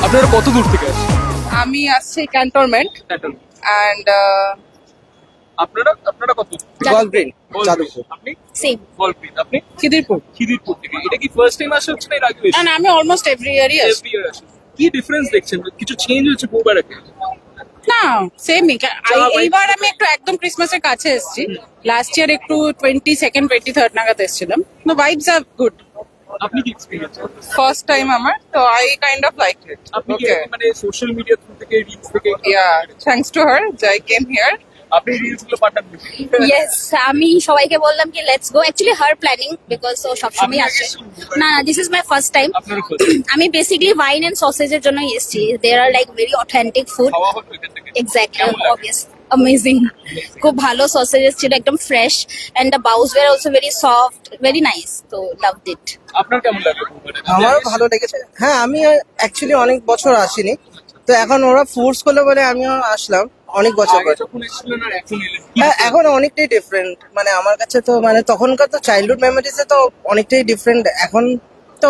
আপনারা কত দূর থেকে আসছেন? আমি আসছি ক্যান্টনমেন্ট অ্যান্ড আপনারা আপনারা কত? গলগ্রিন যাদবপুর। আপনি সেম গল্প্রিত, আপনি খিদিরপুর। খিদিরপুর থেকে। এটা কি ফার্স্ট টাইম আসা হচ্ছে না এর আগে না আমি অলমোস্ট এভরি ইয়ারই আসি। এভরি ইয়ার আসেন? কি ডিফারেন্স দেখছেন? কিছু চেঞ্জ হচ্ছে পুরবারে? না সেমই। vibes এইবার আমি একটু একদম ক্রিসমাসের কাছে এসেছি। লাস্ট ইয়ার একটু 22nd 23rd নাগাদ এসেছিলাম। নো ভাইবস আর গুড। আপনি কি এক্সপেরিয়েন্স? ফার্স্ট টাইম আমার, তো I kind of like it. আপনি কি ওকে মানে সোশ্যাল মিডিয়া থেকে রিলস থেকে yeah thanks to her I came here. আপনি রিলস গুলো পাঠান বেশি? ইয়েস আমি সবাইকে বললাম কি let's go, actually her planning because ও সবসময় আসে। না this is my first time. আপনারও first? আমি বেসিক্যালি ওয়াইন এন্ড সসেজের জন্য এসেছি। দেয়ার are like very authentic food. খাওয়া হলো এখান থেকে? এক্স্যাক্টলি, কেমন লাগে? Obvious, amazing. খুব ভালো সসেজেস ছিল, একদম fresh, and the baos were also very soft, very nice. তো লাভড ইট। আপনার কেমন লাগে পুরবারে? আমারও ভালো লেগেছে। হ্যাঁ, আমি অ্যাকচুয়ালি অনেক বছর আসিনি, তো এখন ওরা ফোর্স করলো বলে আমিও আসলাম অনেক বছর আগে পর। যখন এসেছিলেন আর এখন এলেন হ্যাঁ, এখন অনেকটাই ডিফারেন্ট। মানে আমার কাছে তো মানে তখনকার তো চাইল্ডহুড মেমোরিজে তো অনেকটাই ডিফারেন্ট। এখন তো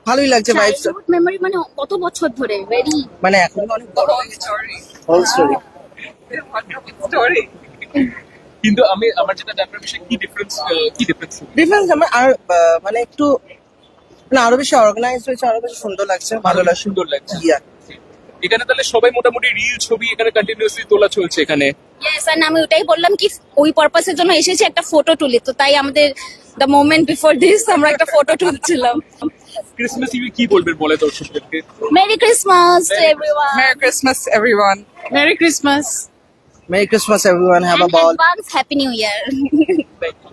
ভালোই লাগছে ভাইবস। চাইল্ডহুড মেমোরি মানে কত বছর ধরে, ভেরি। মানে এখন তো অনেক বড় হয়ে গেছে স্টোরি হোল স্টোরি। স্টোরি কিন্তু আমি আমার যেটা জানার বিষয় কি ডিফারেন্স ডিফারেন্স আমার আর মানে একটু মানে আরো বেশি অর্গানাইজ হয়েছে, আরো বেশি সুন্দর লাগছে, ভালো লাগছে। সুন্দর লাগছে। ইয়া এখানে তাহলে সবাই মোটামুটি রিল ছবি এখানে কন্টিনিউয়াসলি তোলা চলছে এখানে। ইয়েস, এন্ড আমি ওটাই বললাম কি ওই পারপাসের জন্য এসেছি একটা ফটো তুলি, তো তাই আমাদের দ্য মোমেন্ট বিফোর দিস আমরা একটা ফটো তুলছিলাম। ক্রিসমাস ইভে কি বলবেন বলে দর্শকদেরকে? Merry Christmas to everyone. Merry Christmas everyone. Merry Christmas. Merry Christmas everyone, have a ball. Advance happy new year. Thank you.